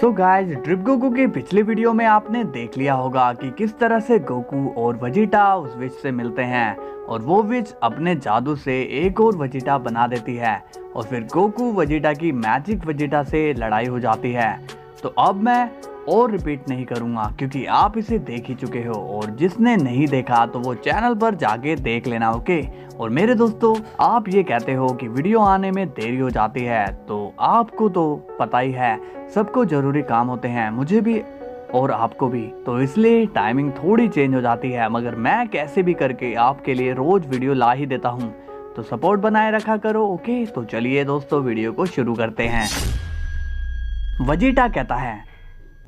So guys, drip Goku के पिछले video में आपने देख लिया होगा कि किस तरह से गोकू और वेजिटा उस विच से मिलते हैं और वो विच अपने जादू से एक और वेजिटा बना देती है और फिर गोकू वेजिटा की मैजिक वेजिटा से लड़ाई हो जाती है। तो अब मैं और रिपीट नहीं करूंगा क्योंकि आप इसे देख ही चुके हो और जिसने नहीं देखा तो वो चैनल पर जाके देख लेना, ओके। और मेरे दोस्तों, आप ये कहते हो कि वीडियो आने में देरी हो जाती है, तो आपको तो पता ही है सबको जरूरी काम होते हैं, मुझे भी और आपको भी, तो इसलिए टाइमिंग थोड़ी चेंज हो जाती है, मगर मैं कैसे भी करके आपके लिए रोज वीडियो ला ही देता हूँ। तो सपोर्ट बनाए रखा करो, ओके। तो चलिए दोस्तों, वीडियो को शुरू करते हैं। वेजिटा कहता है,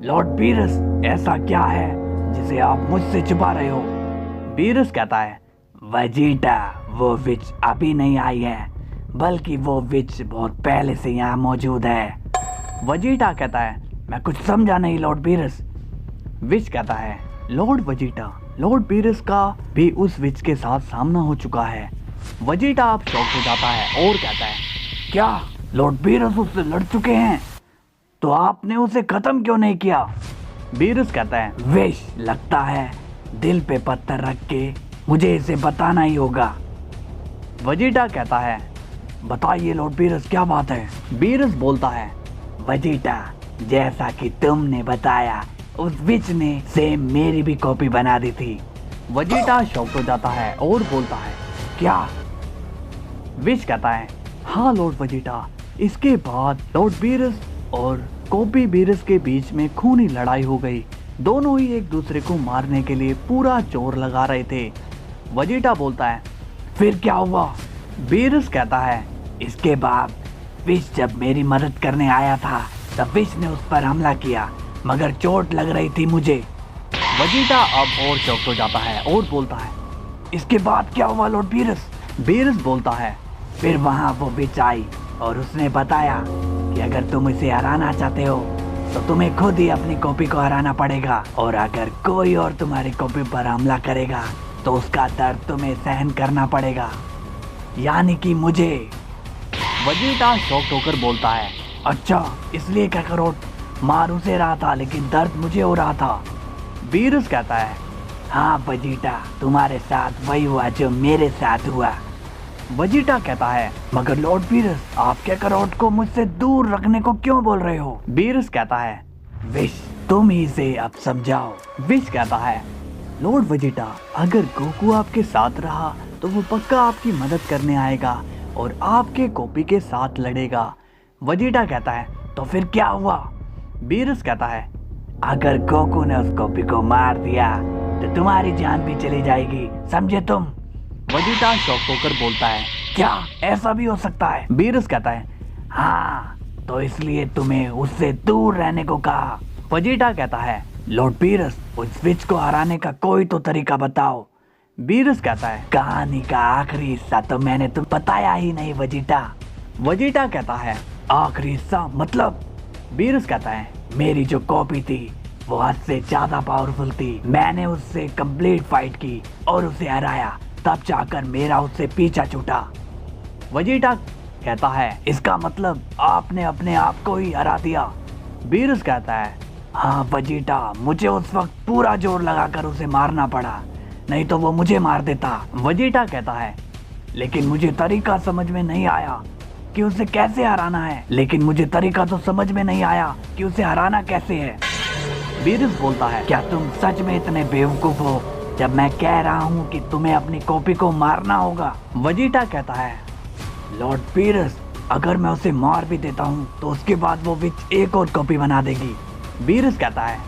लॉर्ड बीरस, ऐसा क्या है जिसे आप मुझसे छुपा रहे हो? बीरस कहता है, वेजिटा, वो विच अभी नहीं आई है, बल्कि वो विच बहुत पहले से यहाँ मौजूद है। वेजिटा कहता है, मैं कुछ समझा नहीं लॉर्ड बीरस। विच कहता है, लॉर्ड वेजिटा, लॉर्ड बीरस का भी उस विच के साथ सामना हो चुका है। वेजिटा अब शॉक हो जाता है और कहता है, क्या लॉर्ड बीरस उससे लड़ चुके हैं? तो आपने उसे खत्म क्यों नहीं किया? बीरस कहता है, विश, लगता है दिल पे पत्थर रख के मुझे इसे बताना ही होगा। वेजिटा कहता है, बताइए लॉर्ड बीरस, क्या बात है? बीरस बोलता है, वेजिटा, जैसा कि तुमने बताया, उस विच ने सेम मेरी भी कॉपी बना दी थी। वेजिटा शॉक हो जाता है और बोलता है, क्या? विच कहता है, हाँ लॉर्ड वेजिटा। इसके बाद लॉर्ड बीरस और कॉपी बीरस के बीच में खूनी लड़ाई हो गई। दोनों ही एक दूसरे को मारने के लिए पूरा जोर लगा रहे थे। वेजिटा बोलता है, फिर क्या हुआ? बीरस कहता है, इसके बाद विश जब मेरी मदद करने आया था तब विश ने उस पर हमला किया, मगर चोट लग रही थी मुझे। वेजिटा अब और चौंक हो जाता है और बोलता है, इसके बाद क्या हुआ लॉर्ड बीरस? बीरस बोलता है, फिर वहाँ वो विच आई और उसने बताया कि अगर तुम इसे हराना चाहते हो तो तुम्हें खुद ही अपनी कॉपी को हराना पड़ेगा, और अगर कोई और तुम्हारी कॉपी पर हमला करेगा तो उसका दर्द तुम्हें सहन करना पड़ेगा, यानी कि मुझे। वेजिटा शॉक होकर बोलता है, अच्छा, इसलिए काकरोट मार उसे रहा था लेकिन दर्द मुझे हो रहा था। बीरस कहता है, हाँ वेजिटा, तुम्हारे साथ वही हुआ जो मेरे साथ हुआ। वेजिटा कहता है, मगर लॉर्ड बीरस, आप काकरोट को मुझसे दूर रखने को क्यों बोल रहे हो? बीरस कहता है, विश, तुम ही इसे अब समझाओ। विश कहता है, लॉर्ड वेजिटा, अगर गोकू आपके साथ रहा तो वो पक्का आपकी मदद करने आएगा और आपके कॉपी के साथ लड़ेगा। वेजिटा कहता है, तो फिर क्या हुआ? बीरस कहता है, अगर गोकू ने उस कॉपी को मार दिया तो तुम्हारी जान भी चली जाएगी, समझे तुम? वेजिटा शॉक होकर बोलता है, क्या ऐसा भी हो सकता है? बीरस कहता है, हाँ, तो इसलिए तुम्हें उससे दूर रहने को कहा। वेजिटा कहता है, लॉर्ड बीरस, उस विच को हराने का कोई तो तरीका बताओ। बीरस कहता है, कहानी का आखिरी हिस्सा तो मैंने तुम बताया ही नहीं वेजिटा। वेजिटा कहता है, आखिरी हिस्सा मतलब? बीरस कहता है, मेरी जो कॉपी थी वो हद से ज्यादा पावरफुल थी, मैंने उससे कंप्लीट फाइट की और उसे हराया, तब जाकर मेरा उससे पीछा छूटा। वेजिटा कहता है, इसका मतलब आपने अपने आप को ही हरा दिया। बीरस कहता है, हाँ वेजिटा, मुझे उस वक्त पूरा जोर लगाकर उसे मारना पड़ा, नहीं तो वो मुझे मार देता। वेजिटा कहता है, लेकिन मुझे तरीका समझ में नहीं आया कि उसे कैसे हराना है। लेकिन मुझे तरीका तो समझ में नहीं आया कि उसे हराना कैसे है। बीरस बोलता है, क्या तुम सच में इतने बेवकूफ हो जब मैं कह रहा हूँ कि तुम्हें अपनी कॉपी को मारना होगा? वेजिटा कहता है, लॉर्ड बीरस, अगर मैं उसे मार भी देता हूँ तो उसके बाद वो विच एक और कॉपी बना देगी। बीरस कहता है,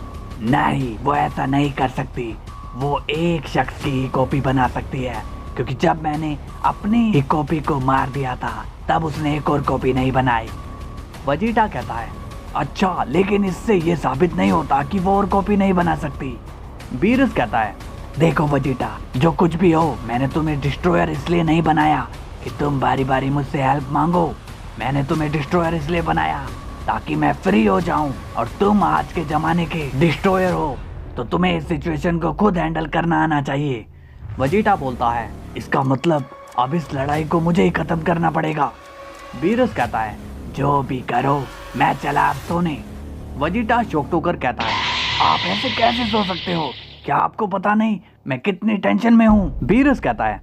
नहीं, वो ऐसा नहीं कर सकती, वो एक शख्स की ही कॉपी बना सकती है, क्योंकि जब मैंने अपनी ही कॉपी को मार दिया था तब उसने एक और कॉपी नहीं बनाई। वेजिटा कहता है, अच्छा, लेकिन इससे ये साबित नहीं होता कि वो और कॉपी नहीं बना सकती। बीरस कहता है, देखो वेजिटा, जो कुछ भी हो, मैंने तुम्हें डिस्ट्रॉयर इसलिए नहीं बनाया कि तुम बारी बारी मुझसे हेल्प मांगो, मैंने तुम्हें डिस्ट्रॉयर इसलिए बनाया ताकि मैं फ्री हो जाऊं, और तुम आज के जमाने के डिस्ट्रॉयर हो, तो तुम्हें इस सिचुएशन को खुद हैंडल करना आना चाहिए। वेजिटा बोलता है, इसका मतलब अब इस लड़ाई को मुझे ही खत्म करना पड़ेगा। बीरस कहता है, जो भी करो, मैं चला अब सोने। वजीटा शॉक्ड होकर कहता है, आप ऐसे कैसे सो सकते हो? क्या आपको पता नहीं मैं कितनी टेंशन में हूँ? बीरस कहता है,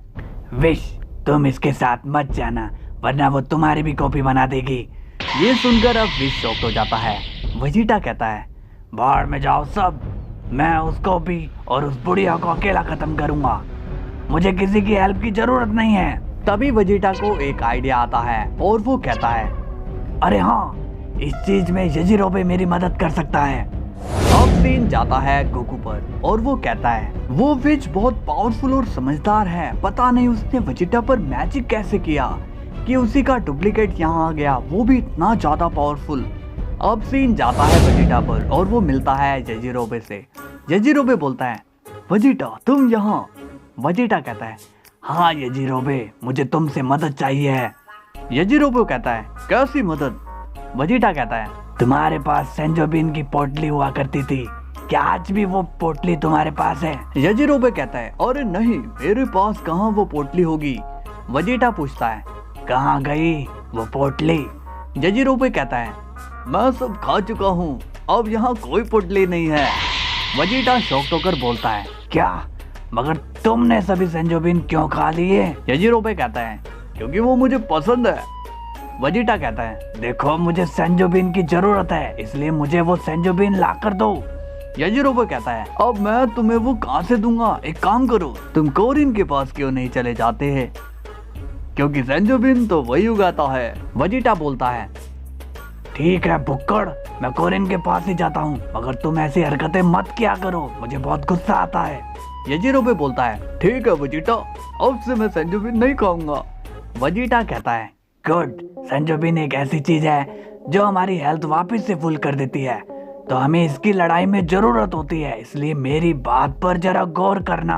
विश तुम इसके साथ मत जाना वरना वो तुम्हारी भी कॉपी बना देगी। ये सुनकर अब विश शॉक्ड हो जाता है। वजीटा कहता है, बाहर में जाओ सब, मैं उस कॉपी और उस बुढ़िया को अकेला खत्म करूंगा, मुझे किसी की हेल्प की जरूरत नहीं है। तभी वजीटा को एक आइडिया आता है और वो कहता है, अरे हाँ, इस चीज में यजिरोबे मेरी मदद कर सकता है। अब सीन जाता है गोकू पर और वो कहता है, वो विच बहुत पावरफुल और समझदार है, पता नहीं उसने वजीटा पर मैजिक कैसे किया कि उसी का डुप्लीकेट यहाँ आ गया, वो भी इतना ज्यादा पावरफुल। अब सीन जाता है वजीटा पर और वो मिलता है यजिरोबे से। यजिरोबे बोलता है, वजीटा तुम यहाँ? वजीटा कहता है, हाँ यजिरोबे, मुझे तुमसे मदद चाहिए है। यजिरोबे कहता है, कैसी मदद? वजीटा कहता है, तुम्हारे पास सेंजोबिन की पोटली हुआ करती थी, क्या आज भी वो पोटली तुम्हारे पास है? यजिरोबे कहता है, अरे नहीं, मेरे पास कहाँ वो पोटली होगी। वजीटा पूछता है, कहाँ गई वो पोटली? यजिरोबे कहता है, मैं सब खा चुका हूँ, अब यहाँ कोई पोटली नहीं है। वजीटा शॉक्ड होकर बोलता है, क्या? मगर तुमने सभी सेंजोबिन क्यों खा लिए? यजिरोबे कहता है, क्योंकि वो मुझे पसंद है। वजीटा कहता है, देखो मुझे सेंजोबिन की जरूरत है, इसलिए मुझे वो सेंजोबिन ला कर दो। यजिरोबे कहता है, अब मैं तुम्हें वो कहाँ से दूंगा? एक काम करो, तुम कोरिन के पास क्यों नहीं चले जाते हैं, क्योंकि सेंजोबिन तो वही उगाता है। वजीटा बोलता है, ठीक है बुक्कड़, मैं कोरिन के पास ही जाता हूँ, मगर तुम ऐसी हरकतें मत किया करो, मुझे बहुत गुस्सा आता है। यजिरोबे बोलता है, ठीक है वजीटा, अब से मैं सेंजोबिन नहीं खाऊंगा। वजीटा कहता है, गुड, सेंजोबिन एक ऐसी चीज है जो हमारी हेल्थ वापस से फुल कर देती है, तो हमें इसकी लड़ाई में जरूरत होती है, इसलिए मेरी बात पर जरा गौर करना।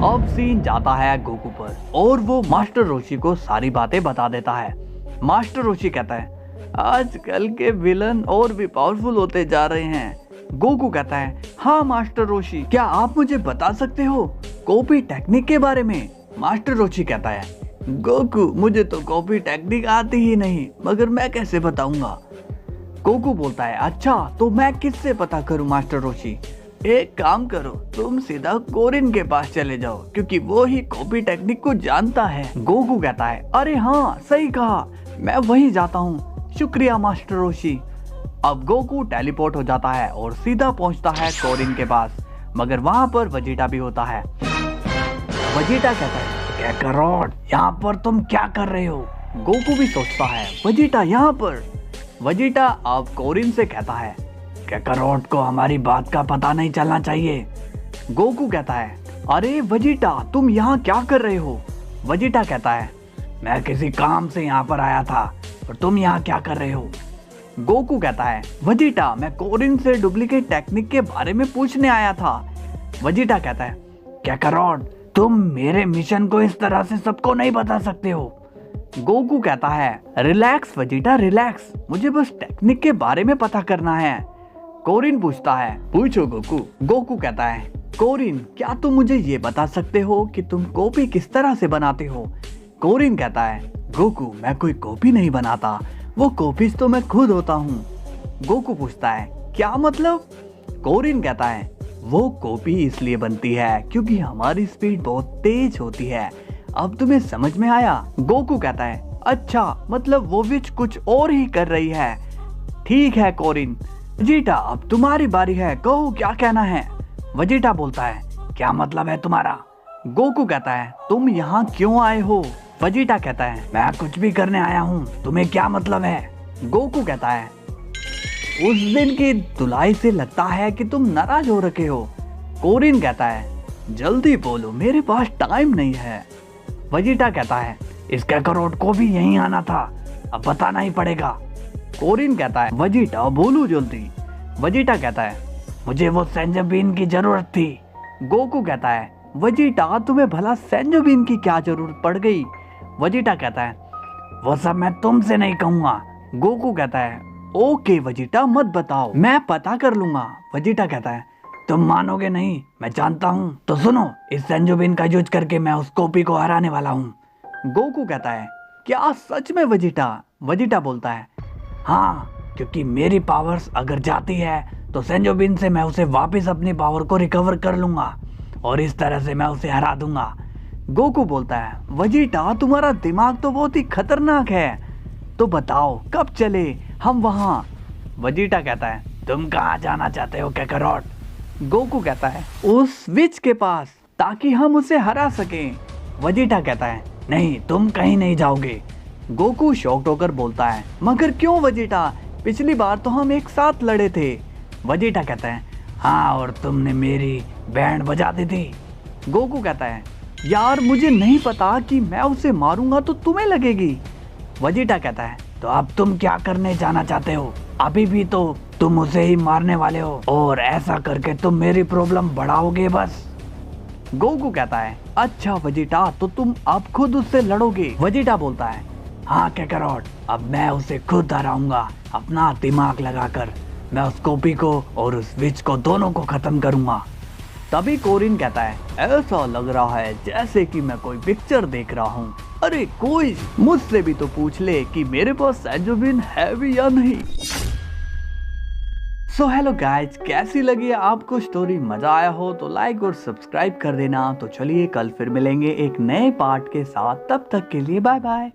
अब सीन जाता है गोकू पर और वो मास्टर रोशी को सारी बातें बता देता है। मास्टर रोशी कहता है, आजकल के विलन और भी पावरफुल होते जा रहे हैं। गोकू कहता है, हाँ मास्टर रोशी, क्या आप मुझे बता सकते हो कॉपी टेक्निक के बारे में? मास्टर रोशी कहता है, गोकू मुझे तो कॉपी टेक्निक आती ही नहीं, मगर मैं कैसे बताऊंगा? गोकू बोलता है, अच्छा तो मैं किससे पता करूं मास्टर रोशी? एक काम करो, तुम सीधा कोरिन के पास चले जाओ, क्योंकि वो ही कॉपी टेक्निक को जानता है। गोकू कहता है, अरे हाँ सही कहा, मैं वहीं जाता हूँ, शुक्रिया मास्टर रोशी। अब गोकू टेलीपोर्ट हो जाता है और सीधा पहुंचता है कोरिन के पास, मगर वहां पर वजीटा भी होता है। वजीटा कहता है, काकारोट, यहाँ पर तुम क्या कर रहे हो? गोकू भी सोचता है, वजीटा यहाँ पर? वजीटा अब कोरिन से कहता है, काकारोट को हमारी बात का पता नहीं चलना चाहिए। गोकू कहता है, अरे वजीटा तुम यहाँ क्या कर रहे हो? वजीटा कहता है, मैं किसी काम से यहाँ पर आया था, और तुम यहाँ क्या कर रहे हो? गोकू कहता है, वजीटा मैं कोरिन से डुप्लीकेट टेक्निक के बारे में पूछने आया था। वजीटा कहता है, काकारोट तुम मेरे मिशन को इस तरह से सबको नहीं बता सकते हो। गोकू कहता है, रिलैक्स वजीटा रिलैक्स, मुझे बस टेक्निक के बारे में पता करना है। कोरिन पूछता है, पूछो गोकू। गोकू कहता है, कोरिन क्या तुम मुझे ये बता सकते हो कि तुम कॉपी किस तरह से बनाते हो? कोरिन कहता है, गोकू मैं कोई कॉपी नहीं बनाता, वो कॉपीज तो मैं खुद होता हूँ। गोकू पूछता है, क्या मतलब? कोरिन कहता है, वो कॉपी इसलिए बनती है क्योंकि हमारी स्पीड बहुत तेज होती है, अब तुम्हें समझ में आया? गोकू कहता है, अच्छा मतलब वो विच कुछ और ही कर रही है। ठीक है कोरिन, वजीटा अब तुम्हारी बारी है, कहो क्या कहना है? वजीटा बोलता है, क्या मतलब है तुम्हारा? गोकू कहता है, तुम यहाँ क्यों आए हो? वजीटा कहता है, मैं कुछ भी करने आया हूँ, तुम्हें क्या मतलब है? गोकू कहता है, उस दिन की धुलाई से लगता है कि तुम नाराज हो रखे हो। कोरिन कहता है, जल्दी बोलो, मेरे पास टाइम नहीं है। वजीटा कहता है, इस काकारोट को भी यहीं आना था, अब बताना ही पड़ेगा। कोरिन कहता है, वजीटा बोलो जल्दी। वजीटा कहता है, मुझे वो सेंजोबिन की जरूरत थी। गोकू कहता है, वजीटा तुम्हें भला सेंजोबिन की क्या जरूरत पड़ गई? वजीटा कहता है, वो सब मैं तुमसे नहीं कहूंगा। गोकू कहता है, ओके वजीटा मत बताओ, मैं पता कर लूंगा। वजीटा कहता है, तुम मानोगे नहीं, मैं जानता हूँ, तो सुनो, इस सेंजोबिन का यूज करके मैं उस कॉपी को हराने वाला हूँ। गोकू कहता है, क्या सच में वजीटा? वजीटा बोलता है, हाँ क्योंकि मेरी पावर्स अगर जाती है तो सेंजोबिन से मैं उसे वापस अपनी पावर को रिकवर कर लूंगा और इस तरह से मैं उसे हरा दूंगा। गोकू बोलता है, वजीटा तुम्हारा दिमाग तो बहुत ही खतरनाक है, तो बताओ कब चले हम वहाँ। वजीटा कहता है, तुम कहाँ जाना चाहते हो काकारोट। गोकू कहता है, उस विच के पास, ताकि हम उसे हरा सकें। वजीटा कहता है, नहीं तुम कहीं नहीं जाओगे। गोकू शॉक्ड होकर बोलता है, मगर क्यों वजीटा, पिछली बार तो हम एक साथ लड़े थे। वजीटा कहता है, हाँ और तुमने मेरी बैंड बजा दी थी। गोकू कहता है, यार मुझे नहीं पता कि मैं उसे मारूंगा तो तुम्हें लगेगी। वजीटा कहता है, तो अब तुम क्या करने जाना चाहते हो, अभी भी तो तुम उसे ही मारने वाले हो और ऐसा करके तुम मेरी प्रॉब्लम बढ़ाओगे बस। गोकू कहता है, अच्छा वजीटा तो तुम अब खुद उससे लड़ोगे। वजीटा बोलता है, हाँ काकारोट, अब मैं उसे खुद हराऊंगा, अपना दिमाग लगाकर मैं उस कॉपी को और उस विच को दोनों को खत्म करूंगा। तभी कोरिन कहता है, ऐसा लग रहा है जैसे कि मैं कोई पिक्चर देख रहा हूँ। अरे कोई मुझसे भी तो पूछ ले कि मेरे पास सेंजोबिन है भी या नहीं। सो हेलो गाइज, कैसी लगी आपको स्टोरी? मजा आया हो तो लाइक और सब्सक्राइब कर देना। तो चलिए कल फिर मिलेंगे एक नए पार्ट के साथ, तब तक के लिए बाय बाय।